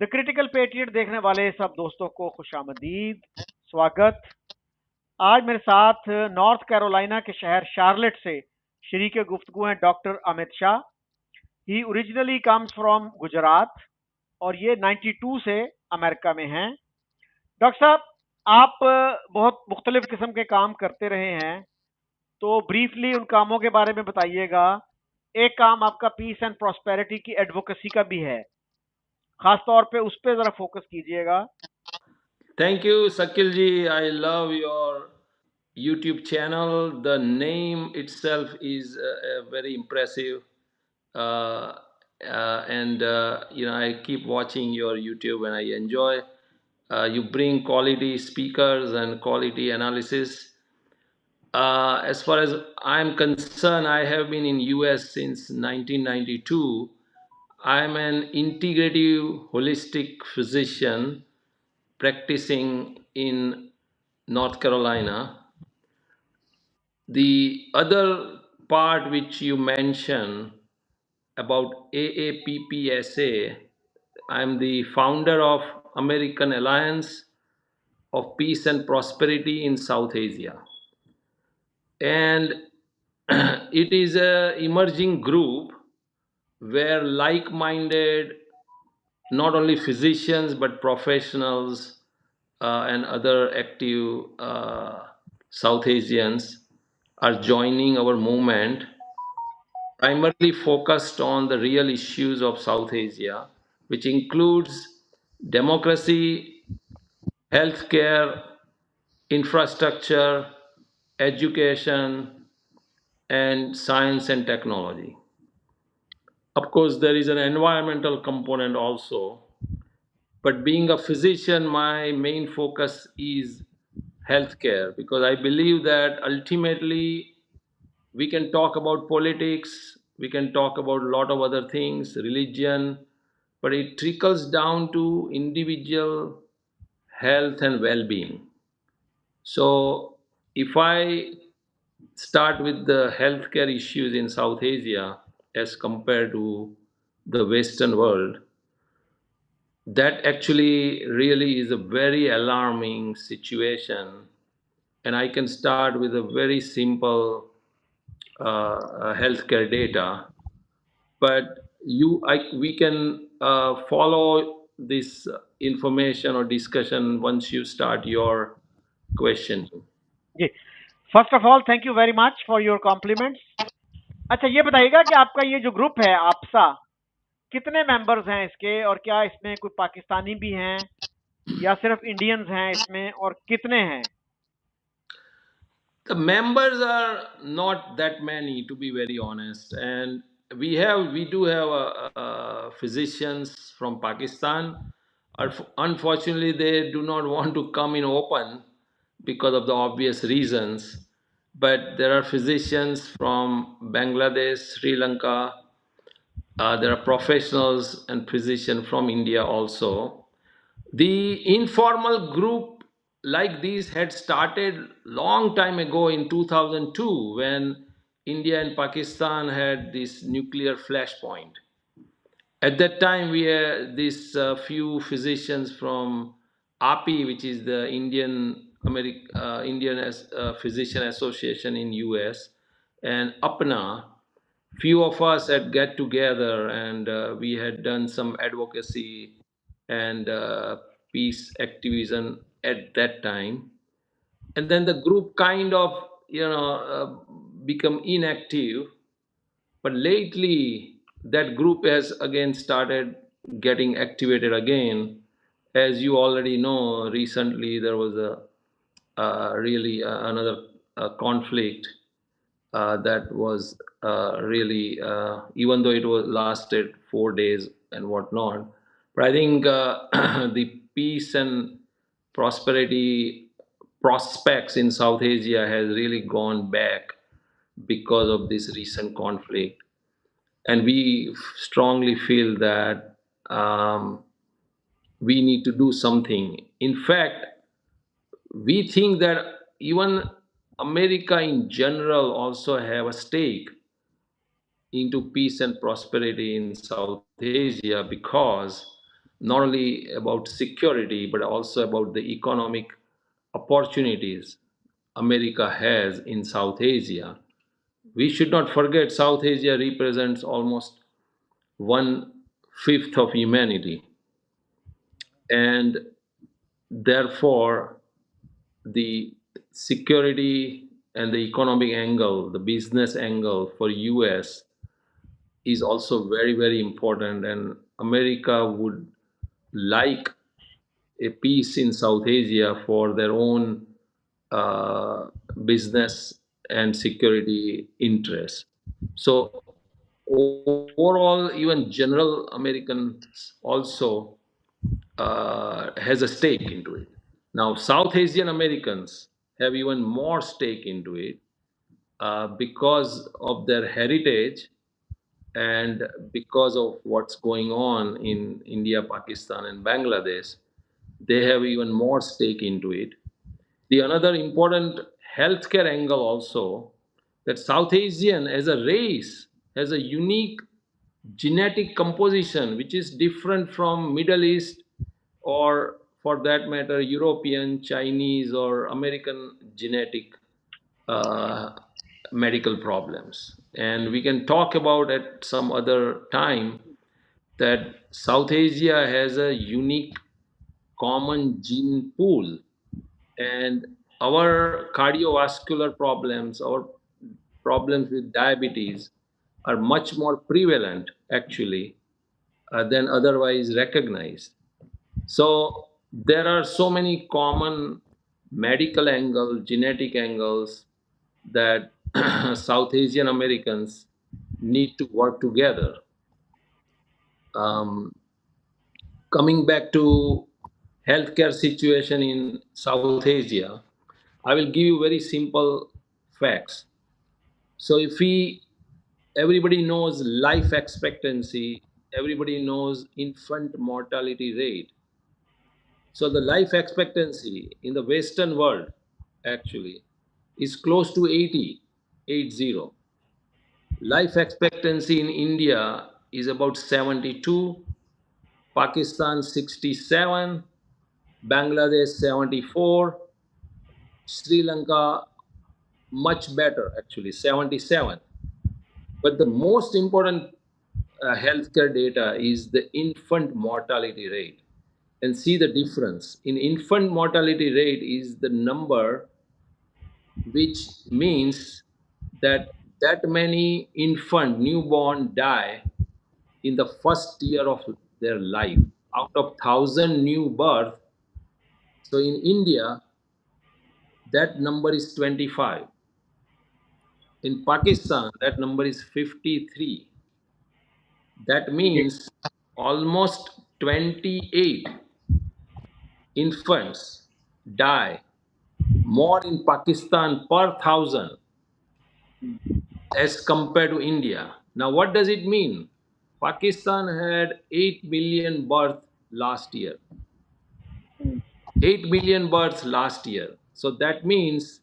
The critical patriot देखने वाले सब दोस्तों को खुशामदीद, स्वागत। आज मेरे साथ नॉर्थ कैरोलिना के शहर शार्लेट से शरीक गुफ्तगू हैं doctor Amit Shah. He originally comes from Gujarat और ये 92 से अमेरिका में हैं। डॉक्टर साहब, आप बहुत मुख्तलिफ किस्म के काम करते रहे हैं, तो ब्रीफली उन कामों के बारे में बताइएगा। एक काम आपका पीस एंड प्रॉस्पेरिटी की एडवोकेसी का भी है, खास तौर पे उस पर जरा फोकस कीजिएगा। Thank you, Sakilji. I love your YouTube channel. The name itself is very impressive, uh, and I keep watching your YouTube and I enjoy. You bring quality speakers and quality analysis. As far as I'm concerned, I have been in US since 1992. I'm an integrative holistic physician practicing in North Carolina. The other part which you mentioned about AAPPSA, I'm the founder of American Alliance of Peace and Prosperity in South Asia. And it is an emerging group where like-minded, not only physicians but professionals and other active South Asians are joining our movement, primarily focused on the real issues of South Asia, which includes democracy, healthcare, infrastructure, education, and science and technology. Of course, there is an environmental component also, but being a physician, my main focus is healthcare because I believe that ultimately we can talk about politics, we can talk about a lot of other things, religion, but it trickles down to individual health and well being. So, if I start with the healthcare issues in South Asia as compared to the Western world, that actually really is a very alarming situation. And I can start with a very simple healthcare data, but we can follow this information or discussion once you start your question. जी, first of all thank you very much for your compliments. अच्छा, ये बताइएगा कि आपका ये जो group है आपसा, कितने मेंबर्स हैं इसके, और क्या इसमें कोई पाकिस्तानी भी हैं या सिर्फ इंडियंस हैं इसमें, और कितने हैं? The members are not that many, to be very honest, and we do have physicians from Pakistan. Unfortunately, they do not want to come in open because of the obvious reasons. But there are physicians from Bangladesh, Sri Lanka. There are professionals and physicians from India also. The informal group like these had started long time ago in 2002 when India and Pakistan had this nuclear flashpoint. At that time, we had these few physicians from AAPI, which is the Indian Physician Association in US, and APNA. Few of us had get together and we had done some advocacy and peace activism at that time. And then the group kind of become inactive, but lately that group has again started getting activated again. As you already know, recently there was a really another conflict that was really, even though it was lasted 4 days and whatnot. But I think the peace and prosperity prospects in South Asia has really gone back because of this recent conflict, and we strongly feel that we need to do something. In fact, we think that even America in general also have a stake into peace and prosperity in South Asia because not only about security but also about the economic opportunities America has in South Asia. We should not forget South Asia represents almost one fifth of humanity, and therefore the security and the economic angle, the business angle for US is also very, very important. And America would like a peace in South Asia for their own uh, business and security interests. So overall, even general Americans also has a stake into it. Now, South Asian Americans have even more stake into it because of their heritage and because of what's going on in India, Pakistan, and Bangladesh. They have even more stake into it. The another important healthcare angle also, that South Asian as a race has a unique genetic composition which is different from Middle East, or for that matter European, Chinese, or American genetic uh, medical problems. And we can talk about at some other time that South Asia has a unique common gene pool, and our cardiovascular problems, our problems with diabetes are much more prevalent actually than otherwise recognized. So there are so many common medical angles, genetic angles that South Asian Americans need to work together. Um, Coming back to healthcare situation in South Asia, I will give you very simple facts. So if we everybody knows life expectancy, everybody knows infant mortality rate. So the life expectancy in the Western world actually is close to 80, 80. Life expectancy in India is about 72, Pakistan 67, Bangladesh 74, Sri Lanka much better actually 77. But the most important healthcare data is the infant mortality rate. And see the difference. In infant mortality rate is the number which means that that many infant newborn die in the first year of their life out of 1,000 new birth. So in India, that number is 25. In Pakistan, that number is 53. That जी. means almost 28 infants die more in Pakistan per thousand as compared to India. Now, what does it mean? Pakistan had 8 million births last year. 8 million births last year. So that means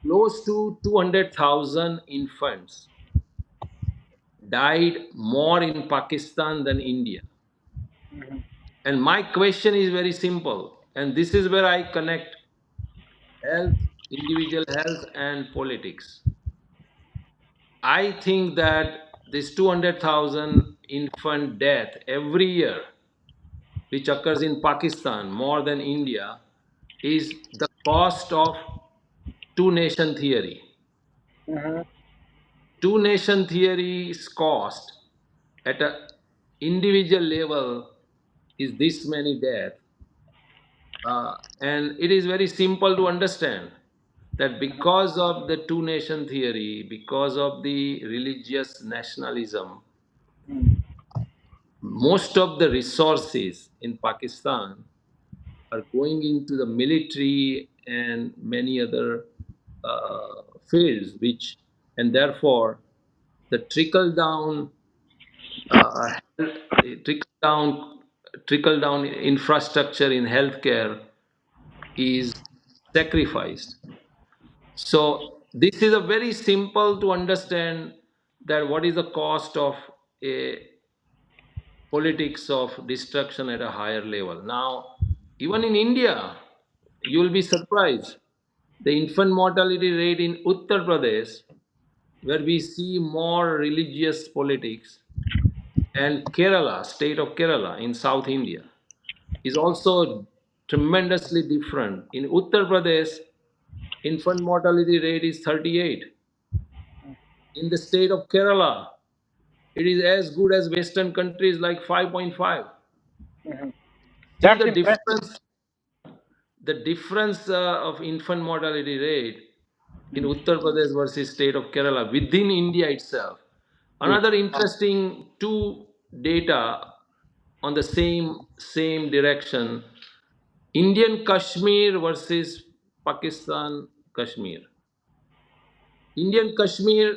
close to 200,000 infants died more in Pakistan than India. And my question is very simple, and this is where I connect health, individual health, and politics. I think that this 200,000 infant death every year, which occurs in Pakistan more than India, is the cost of two nation theory. Two nation theory's cost at a individual level is this many deaths. And it is very simple to understand that because of the two nation theory, because of the religious nationalism, most of the resources in Pakistan are going into the military and many other fields, which, and therefore the uh, trickle down, trickle down infrastructure in healthcare is sacrificed. So this is a very simple to understand that what is the cost of a politics of destruction at a higher level. Now, even in India, you will be surprised. The infant mortality rate in Uttar Pradesh, where we see more religious politics, and Kerala, state of Kerala in South India, is also tremendously different. In Uttar Pradesh, infant mortality rate is 38. In the state of Kerala, it is as good as Western countries like 5.5. Mhm. See That's impressive. the difference of infant mortality rate in Hmm. Uttar Pradesh versus state of Kerala within India itself. जी. Another interesting two data on the same direction: Indian Kashmir versus Pakistan Kashmir. Indian Kashmir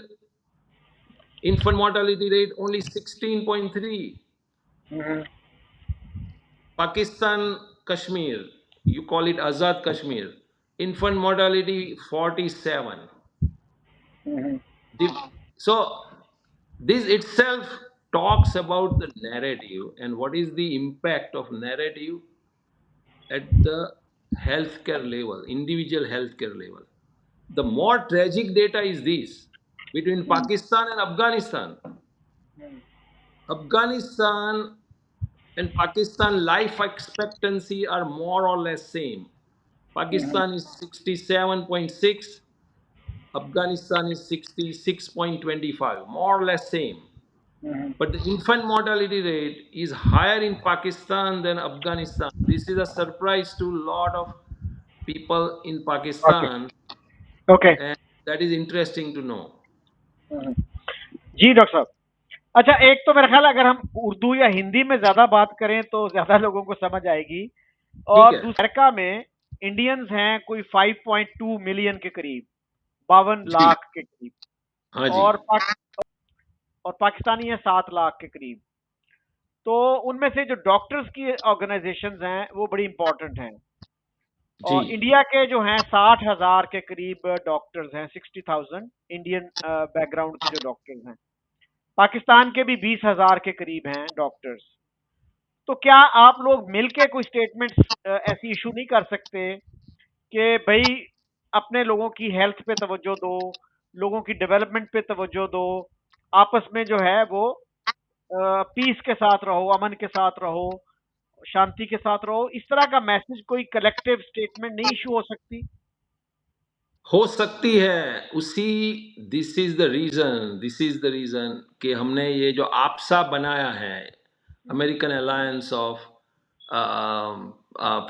infant mortality rate only 16.3. Mhm. Pakistan Kashmir, you call it Azad Kashmir, infant mortality 47. Mhm. So this itself talks about the narrative and what is the impact of narrative at the healthcare level, individual healthcare level. The more tragic data is this: between Mhm. Pakistan and Afghanistan. Afghanistan and Pakistan life expectancy are more or less same. Mhm. Pakistan is 67.6, Afghanistan is 66.25, more or less same. Mhm. But the infant mortality rate is higher in Pakistan than Afghanistan. This is a surprise to a lot of people in Okay. Pakistan, Okay. and that is interesting to know. Mhm. जी doctor साहब। अच्छा, एक तो मेरा ख्याल है अगर हम उर्दू या हिंदी में ज्यादा बात करें तो ज्यादा लोगों को समझ आएगी। ठीक और है। दूसरा अमेरिका में इंडियंस हैं कोई 5.2 मिलियन के करीब, 52 जी। लाख के करीब। हाँ जी। और और पाकिस्तानी है 7 लाख के करीब। तो उनमें से जो डॉक्टर्स की ऑर्गेनाइजेशंस हैं वो बड़ी इंपॉर्टेंट हैं। जी। और इंडिया के जो हैं 60,000 के करीब डॉक्टर्स हैं, 60,000 इंडियन बैकग्राउंड के जो डॉक्टर्स हैं। पाकिस्तान के भी 20,000 के करीब हैं डॉक्टर्स। तो क्या आप लोग मिलके कोई स्टेटमेंट्स ऐसी इशू नहीं कर सकते कि भाई अपने लोगों की हेल्थ पे तवज्जो दो, लोगों की डेवलपमेंट पे तवज्जो दो, आपस में जो है वो पीस के साथ रहो, अमन के साथ रहो, शांति के साथ रहो, इस तरह का मैसेज कोई कलेक्टिव स्टेटमेंट नहीं इशू हो सकती? हो सकती है उसी। दिस इज द रीजन कि हमने ये जो आपसा बनाया है, American alliance of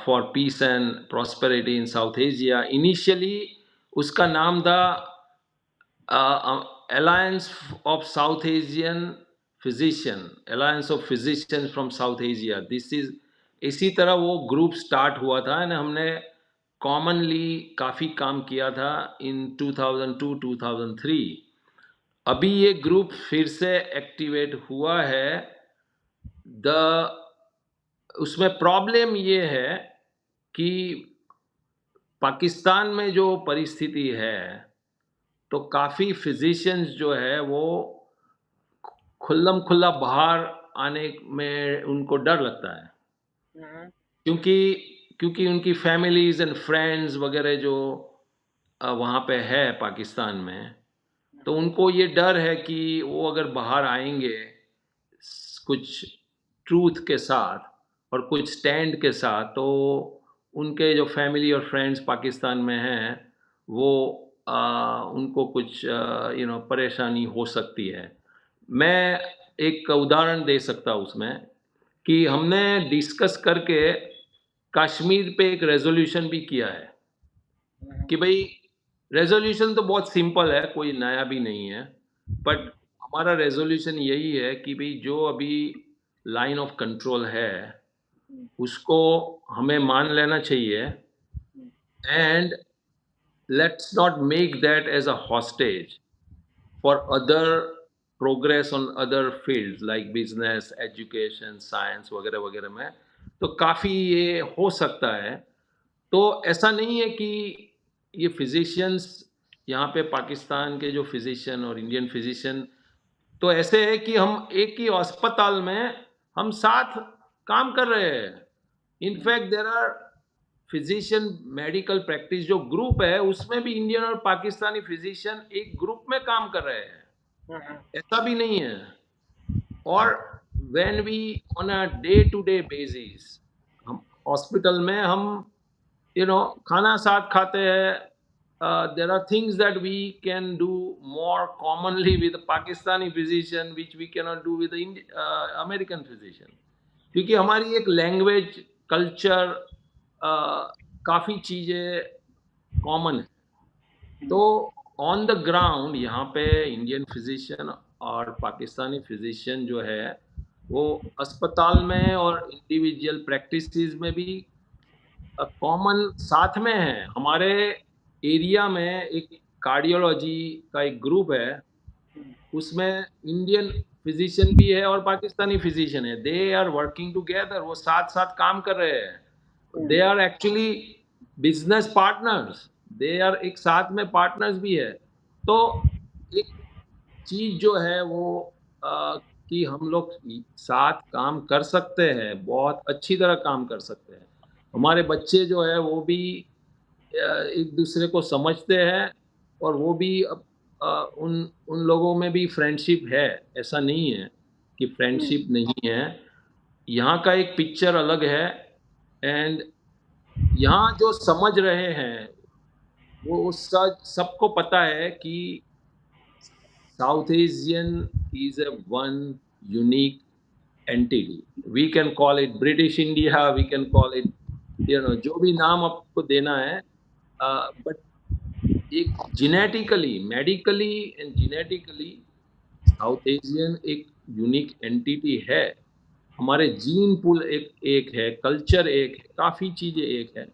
for piece and prosperity in south Asia. Initially उसका नाम था alliance of south Asian physician, alliance of physician from south Asia. This is इसी तरह वो ग्रुप स्टार्ट हुआ था ना, हमने कॉमनली काफ़ी काम किया था इन 2002-2003। अभी ये ग्रुप फिर से एक्टिवेट हुआ है। द उसमें प्रॉब्लम ये है कि पाकिस्तान में जो परिस्थिति है, तो काफ़ी फिजिशियंस जो है वो खुल्लम खुल्ला बाहर आने में उनको डर लगता है, हम्म। क्योंकि क्योंकि उनकी फैमिलीज एंड फ्रेंड्स वगैरह जो वहाँ पे है पाकिस्तान में, तो उनको ये डर है कि वो अगर बाहर आएंगे कुछ ट्रूथ के साथ और कुछ स्टैंड के साथ, तो उनके जो फैमिली और फ्रेंड्स पाकिस्तान में हैं वो उनको कुछ परेशानी हो सकती है। मैं एक उदाहरण दे सकता हूँ उसमें, कि हमने डिस्कस करके कश्मीर पे एक रेजोल्यूशन भी किया है कि भाई, रेजोल्यूशन तो बहुत सिंपल है, कोई नया भी नहीं है, बट हमारा रेजोल्यूशन यही है कि भाई जो अभी लाइन ऑफ कंट्रोल है उसको हमें मान लेना चाहिए, and let's not make that as a hostage for other progress on other fields like business, education, science वगैरह वगैरह में। तो काफ़ी ये हो सकता है। तो ऐसा नहीं है कि ये फिजिशियंस यहाँ पे पाकिस्तान के जो फिजिशियन और इंडियन फिजिशियन, तो ऐसे है कि हम एक ही अस्पताल में हम साथ काम कर रहे हैं। In fact there are physician medical practice जो ग्रुप है उसमें भी इंडियन और पाकिस्तानी फिजिशियन एक ग्रुप में काम कर रहे हैं, ऐसा भी नहीं है। और when we on a day to day basis हम हॉस्पिटल में हम खाना साथ खाते हैं। There are things that we can do more commonly with Pakistani physician which we can do with American physician, क्योंकि हमारी एक लैंग्वेज कल्चर काफ़ी चीज़ें कॉमन है। तो ऑन द ग्राउंड यहाँ पे इंडियन फिजिशियन और पाकिस्तानी फिजिशियन जो है वो अस्पताल में और इंडिविजुअल प्रैक्टिसेस में भी कॉमन साथ में है। हमारे एरिया में एक कार्डियोलॉजी का एक ग्रुप है, उसमें इंडियन फिजिशियन भी है और पाकिस्तानी फिजिशियन है। दे आर वर्किंग टुगेदर, वो साथ साथ काम कर रहे हैं। They are actually business partners, they are एक साथ में पार्टनर्स भी है। तो एक चीज जो है वो कि हम लोग साथ काम कर सकते हैं, बहुत अच्छी तरह काम कर सकते हैं। हमारे बच्चे जो है वो भी एक दूसरे को समझते हैं और वो भी उन उन लोगों में भी फ्रेंडशिप है। ऐसा नहीं है कि फ्रेंडशिप नहीं है। यहाँ का एक पिक्चर अलग है। एंड यहाँ जो समझ रहे हैं वो सबको पता है कि south Asian is a one unique entity. We can call it British India, we can call it जो भी नाम आपको देना है, बट एक genetically medically and genetically south Asian एक यूनिक एंटिटी है। हमारे जीन पूल एक एक है, कल्चर एक है, काफ़ी चीज़ें एक है।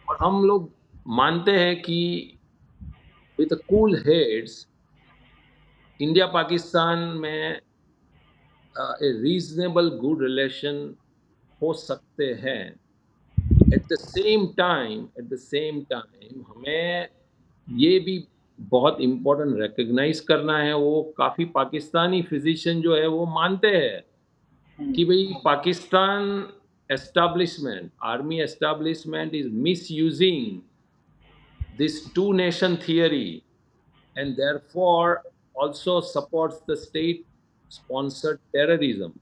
और हम लोग मानते हैं कि with cool heads India Pakistan में ए रीजनेबल गुड रिलेशन हो सकते हैं। एट द सेम टाइम हमें ये भी बहुत इम्पोर्टेंट रिकग्नाइज करना है। वो काफ़ी पाकिस्तानी फिजिशियन जो है वो मानते हैं कि भाई Pakistan establishment, army establishment is miss using this two nation theory and therefore also supports the state sponsored terrorism।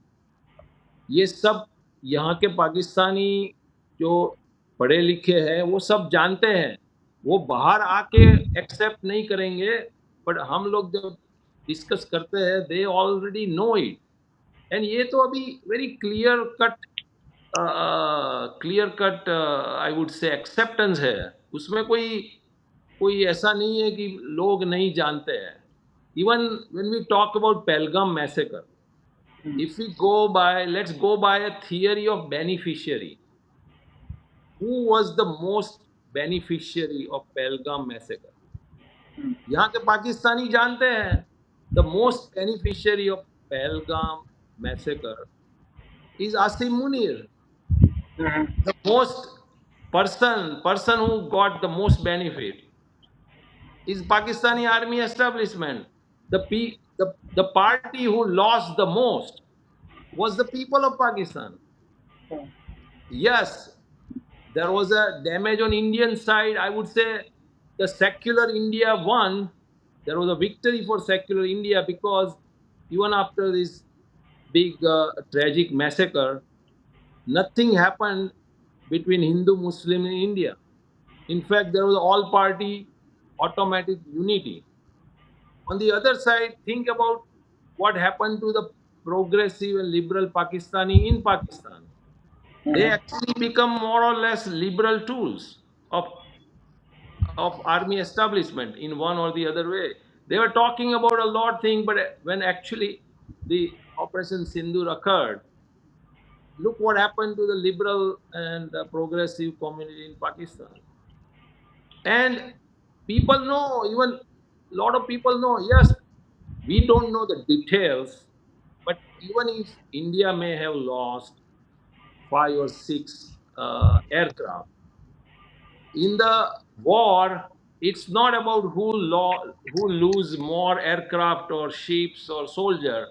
ये सब यहाँ के पाकिस्तानी जो पढ़े लिखे हैं वो सब जानते हैं। वो बाहर आके एक्सेप्ट नहीं करेंगे, बट हम लोग जब डिस्कस करते हैं they already know it. And ये तो अभी very clear cut I would say acceptance है। उसमें कोई कोई ऐसा नहीं है कि लोग नहीं जानते हैं। Even when we talk about Pahalgam massacre, if we go by, let's go by a theory of beneficiary. Who was the most beneficiary of Pahalgam massacre? यहाँ के पाकिस्तानी जानते हैं the most beneficiary of Pahalgam massacre is Asim Munir। The most person who got the most benefit is Pakistani army establishment। The party who lost the most was the people of Pakistan। Yes, there was a damage on Indian side. I would say the secular India won. There was a victory for secular India because even after this big tragic massacre, nothing happened between Hindu Muslim in India. In fact, there was all party automatic unity. On the other side, think about what happened to the progressive and liberal Pakistani in Pakistan. They actually become more or less liberal tools of army establishment in one or the other way. They were talking about a lot thing, but when actually the Operation Sindoor occurred, look what happened to the liberal and progressive community in Pakistan. And people know, even a lot of people know, yes, we don't know the details, but even if India may have lost 5 or 6 aircraft, in the war, it's not about who lose more aircraft or ships or soldier.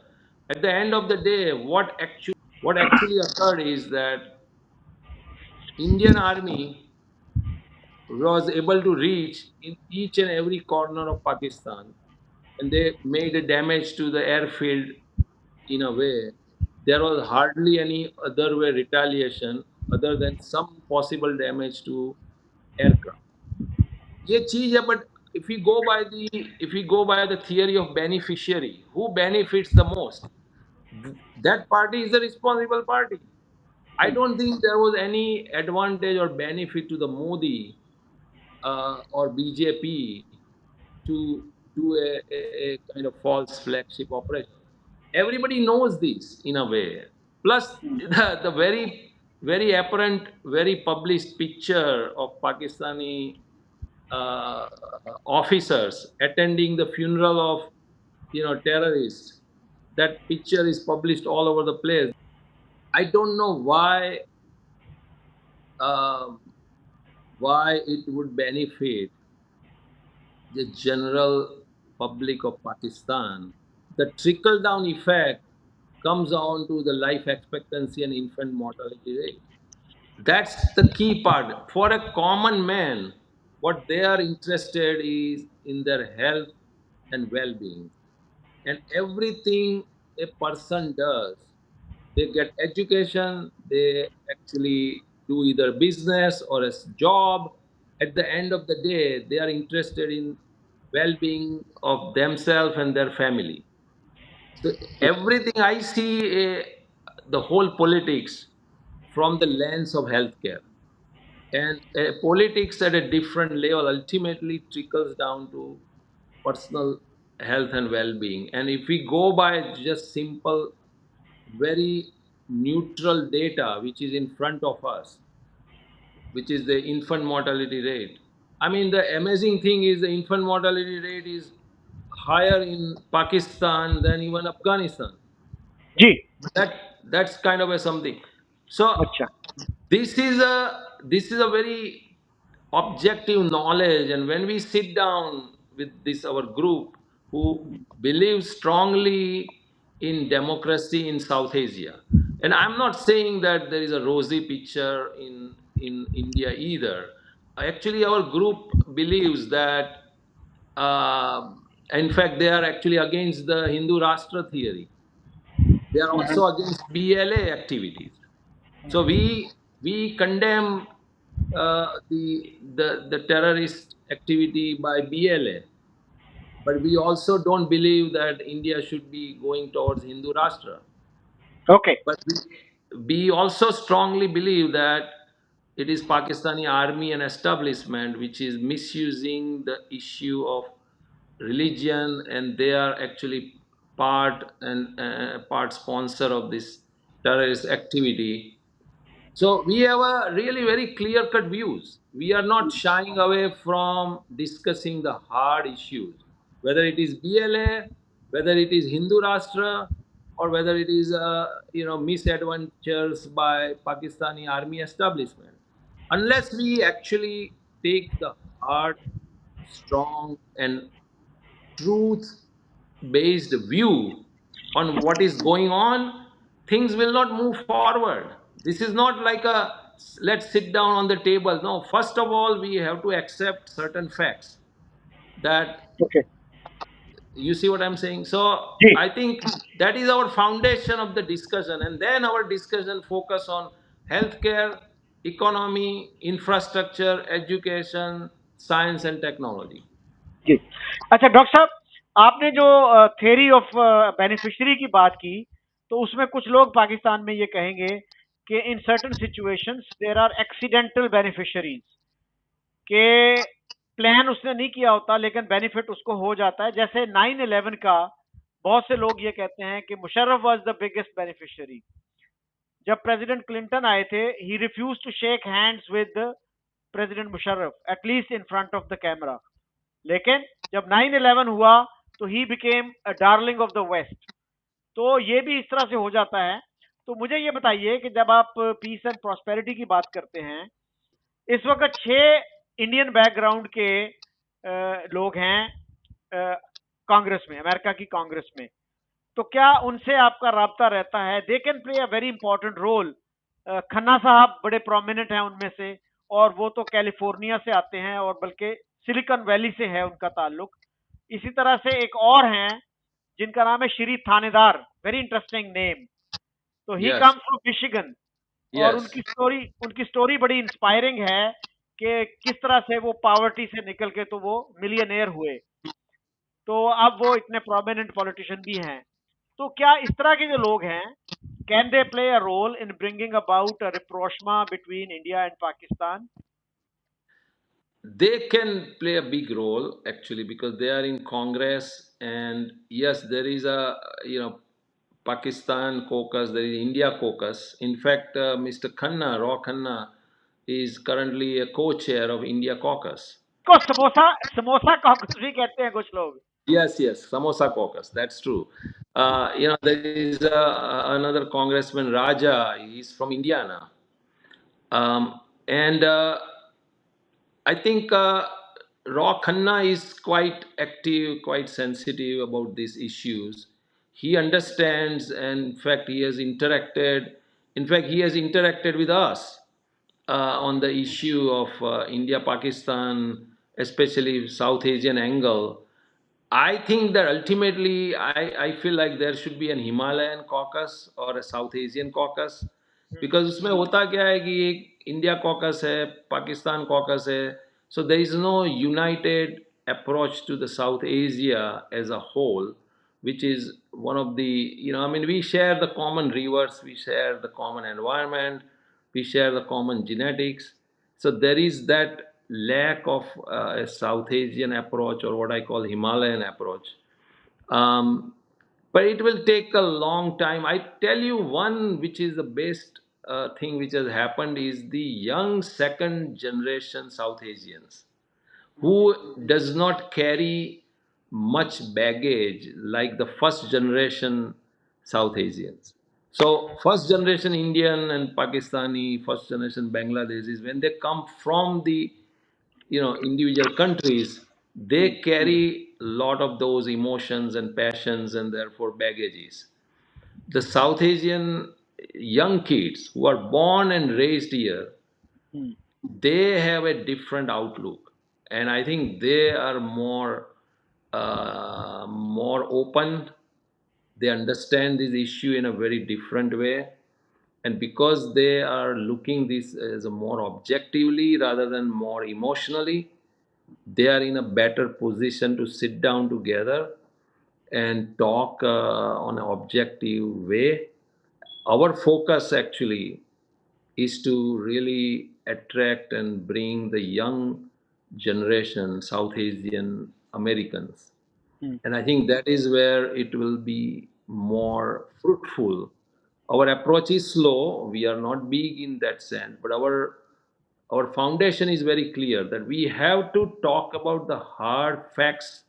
At the end of the day, what actually What actually occurred is that Indian Army was able to reach in each and every corner of Pakistan, and they made a damage to the airfield in a way. There was hardly any other way retaliation other than some possible damage to aircraft. ये चीज है, but if we go by the theory of beneficiary, who benefits the most? That party is the responsible party. I don't think there was any advantage or benefit to the Modi or BJP to do a kind of false flagship operation. Everybody knows this in a way. Plus, the very apparent, very published picture of Pakistani uh, officers attending the funeral of terrorists. That picture is published all over the place. I don't know um, why it would benefit the general public of Pakistan. The trickle down effect comes down to the life expectancy and infant mortality rate. That's the key part. For a common man, what they are interested is in their health and well being. And everything a person does, they get education, they actually do either business or a job. At the end of the day, they are interested in well being of themselves and their family. So everything I see, the whole politics from the lens of healthcare. And politics at a different level ultimately trickles down to personal health and well-being. And if we go by just simple, very neutral data which is in front of us, which is the infant mortality rate. I mean, the amazing thing is the infant mortality rate is higher in Pakistan than even Afghanistan. जी. That's kind of a something. So अच्छा. this is a very objective knowledge, and when we sit down with this our group who believes strongly in democracy in South Asia, and I'm not saying that there is a rosy picture in India either. Actually, our group believes that. Uh, in fact, they are actually against the Hindu Rashtra theory. They are also against BLA activities. So we condemn the terrorist activity by BLA, but we also don't believe that India should be going towards Hindu Rashtra. Okay. But we also strongly believe that it is Pakistani army and establishment which is misusing the issue of religion, and they are actually part sponsor of this terrorist activity. So we have a really very clear cut views. We are not shying away from discussing the hard issues, whether it is BLA, whether it is Hindu Rashtra, or whether it is misadventures by Pakistani army establishment. Unless we actually take the hard, strong, and truth based view on what is going on, things will not move forward. This is not like a let's sit down on the table. No, first of all, we have to accept certain facts that okay. you see what I'm saying. So जी. I think that is our foundation of the discussion, and then our discussion focus on healthcare, economy, infrastructure, education, science, and technology. जी. अच्छा doctor साहब, आपने जो theory of beneficiary की बात की, तो उसमें कुछ लोग पाकिस्तान में ये कहेंगे कि in certain situations there are accidental beneficiaries, के प्लान उसने नहीं किया होता लेकिन बेनिफिट उसको हो जाता है। जैसे 9/11 का बहुत से लोग ये कहते हैं कि Musharraf was the biggest beneficiary. जब प्रेसिडेंट क्लिंटन आए थे, he refused to shake hands with president Musharraf at least in front of the camera. लेकिन जब 9/11 हुआ तो he became a darling of the west. तो ये भी इस तरह से हो जाता है। तो मुझे ये बताइए कि जब आप पीस एंड प्रॉस्पेरिटी की बात करते हैं, इस वक्त 6 इंडियन बैकग्राउंड के लोग हैं कांग्रेस में, अमेरिका की कांग्रेस में। तो क्या उनसे आपका राब्ता रहता है? They can play a very important role. Khanna साहब बड़े प्रोमिनेंट हैं उनमें से, और वो तो कैलिफोर्निया से आते हैं, और बल्कि सिलिकॉन वैली से है उनका ताल्लुक। इसी तरह से एक और हैं जिनका नाम है श्री थानेदार, वेरी इंटरेस्टिंग नेम। तो ही Yes, कम्स फ्रॉम मिशिगन, और yes. उनकी स्टोरी बड़ी इंस्पायरिंग है कि किस तरह से वो पावर्टी से निकल के तो वो मिलियनेयर हुए। तो अब वो इतने प्रोमिनेंट पॉलिटिशियन भी हैं। तो क्या इस तरह के जो लोग हैं, can they play a role in bringing about a rapprochement between India and Pakistan? They can play a big role actually because they are in Congress, and yes, there is a Pakistan caucus, there is India caucus. In fact, Mr. Khanna, Raw Khanna, is currently a co-chair of India caucus. को samosa samosa caucus भी कहते हैं कुछ लोग। Yes, yes, Samosa caucus. That's true. There is another congressman, Raja. He's from Indiana, and I think Raw Khanna is quite active, quite sensitive about these issues. He understands, and in fact, he has interacted. In fact, he has interacted with us on the issue of India Pakistan, especially South Asian angle. I think that ultimately, I feel like there should be an Himalayan caucus or a South Asian caucus, because उसमें होता क्या है कि एक India caucus है, Pakistan caucus है, so there is no united approach to the South Asia as a whole, which is one of the, I mean, we share the common rivers, we share the common environment, we share the common genetics. So there is that lack of a South Asian approach, or what I call Himalayan approach. Um, but it will take a long time. I tell you, one which is the best thing which has happened is the young second generation South Asians who does not carry much baggage like the first generation South Asians. So, first generation Indian and Pakistani, first generation Bangladeshis, when they come from the individual countries, they carry a lot of those emotions and passions and therefore baggages. The South Asian young kids who are born and raised here, they have a different outlook, and I think they are more open. They understand this issue in a very different way, and because they are looking this as a more objectively rather than more emotionally, they are in a better position to sit down together and talk on an objective way. Our focus actually is to really attract and bring the young generation, South Asian Americans. And I think that is where it will be more fruitful. Our approach is slow, we are not big in that sense, but our foundation is very clear that we have to talk about the hard facts,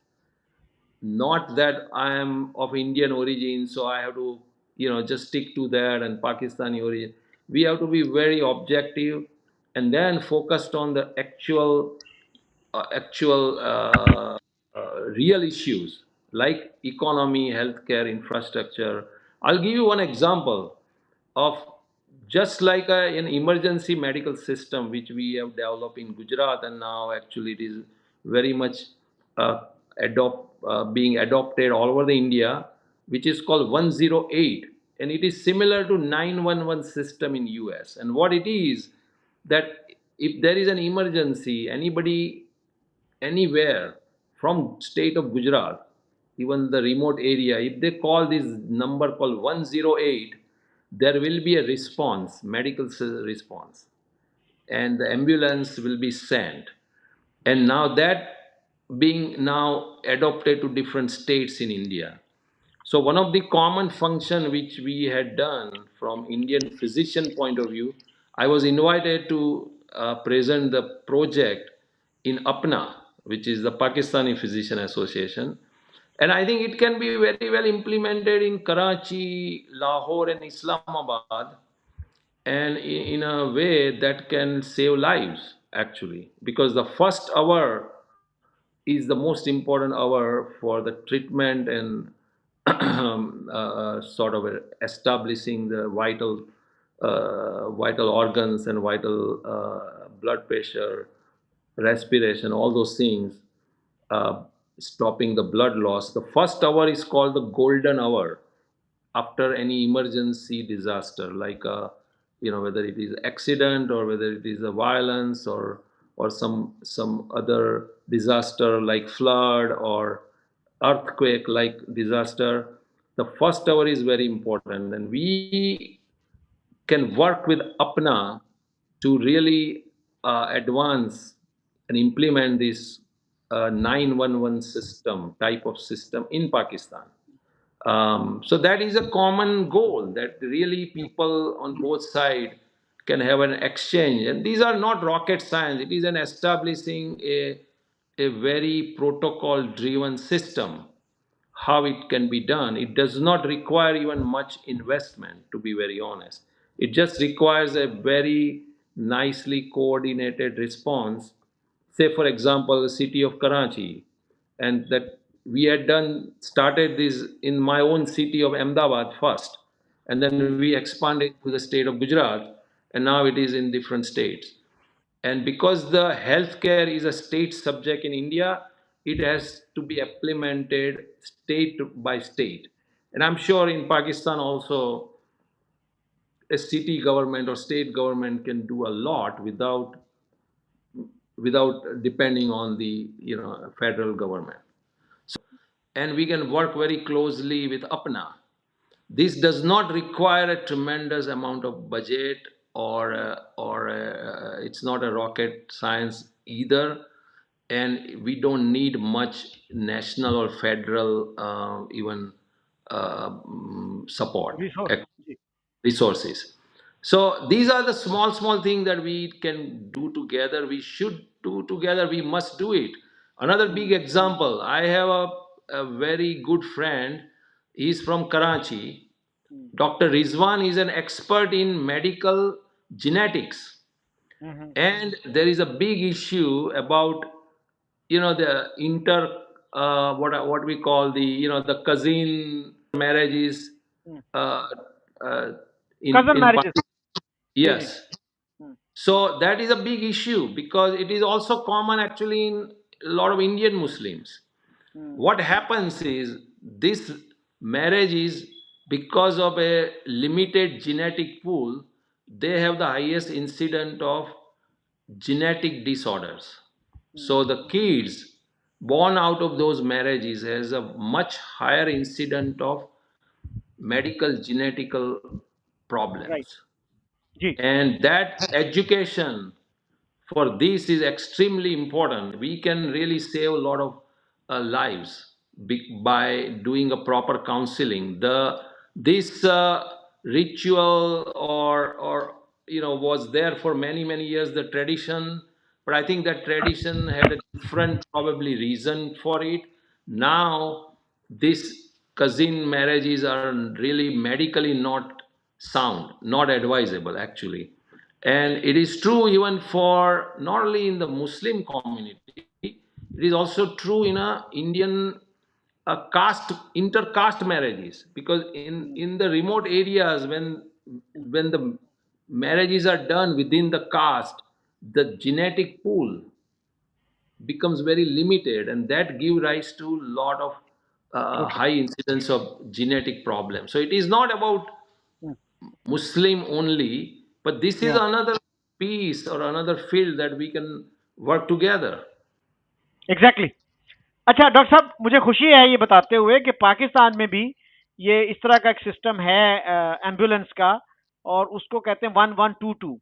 not that I am of Indian origin, so I have to, just stick to that, and Pakistani origin. We have to be very objective and then focused on the actual real issues like economy, healthcare, infrastructure. I'll give you one example of just like an emergency medical system which we have developed in Gujarat, and now actually it is very much being adopted all over the India, which is called 108, and it is similar to 911 system in US. And what it is that if there is an emergency, anybody anywhere from state of Gujarat, even the remote area, if they call this number called 108, there will be a response, medical response, and the ambulance will be sent. And now that being now adopted to different states in India. So one of the common function which we had done from Indian physician point of view, I was invited to present the project in APNA, which is the Pakistani Physician Association. And I think it can be very well implemented in Karachi, Lahore, and Islamabad, and in a way that can save lives actually, because the first hour is the most important hour for the treatment and sort of establishing the vital organs and vital blood pressure, respiration, all those things, uh, stopping the blood loss. The first hour is called the golden hour after any emergency disaster, like whether it is accident or whether it is a violence or some other disaster like flood or earthquake like disaster. The first hour is very important, and we can work with APNA to really advance and implement this 911 system type of system in Pakistan. So that is a common goal, that really people on both sides can have an exchange. And these are not rocket science. It is an establishing a very protocol driven system. How it can be done, it does not require even much investment, to be very honest. It just requires a very nicely coordinated response. Say for example the city of Karachi, and that we had done started this in my own city of Ahmedabad first, and then we expanded to the state of Gujarat, and now it is in different states. And because the healthcare is a state subject in India, it has to be implemented state by state. And I'm sure in Pakistan also, a city government or state government can do a lot without depending on the federal government. And we can work very closely with APNA. This does not require a tremendous amount of budget, or it's not a rocket science either, and we don't need much national or federal even support, Resource. resources. So these are the small things that we can do together. We should do together. We must do it. Another big example. I have a very good friend. He's from Karachi. Dr. Rizwan is an expert in medical genetics, Mm-hmm. and there is a big issue about the what we call the the cousin marriages Mm. uh, uh, Cousin in marriages. Pakistan. जी जी. Yes. Mm. So that is a big issue because it is also common actually in a lot of Indian Muslims. Mm. What happens is this marriage is because of a limited genetic pool, they have the highest incident of genetic disorders. Mm. So the kids born out of those marriages has a much higher incident of medical genetical Right. problems. जी. And that education for this is extremely important. We can really save a lot of lives by doing a proper counseling. The this ritual or was there for many years, the tradition, but I think that tradition had a different probably reason for it. Now these cousin marriages are really medically not sound, not advisable actually. And it is true even for not only in the Muslim community, it is also true in a Indian caste intercaste marriages, because Mm. in the remote areas when the marriages are done within the caste, the genetic pool becomes very limited, and that give rise to a lot of Totally. high incidence of genetic problems. So it is not about Mm. Muslim only, but this is Yeah. another piece or another field that we can work together. Exactly. अच्छा doctor साहब, मुझे खुशी है ये बताते हुए कि पाकिस्तान में भी ये इस तरह का एक सिस्टम है एम्बुलेंस का, और उसको कहते हैं 1122.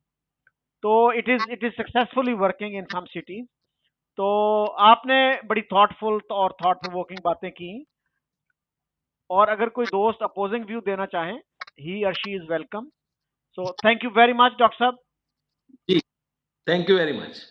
तो it is successfully working in some cities. तो आपने बड़ी थॉटफुल और थॉट प्रोवोकिंग बातें की, और अगर कोई दोस्त अपोजिंग व्यू देना चाहें, ही और she is welcome. So thank you very much doctor साहब. जी, थैंक यू वेरी मच.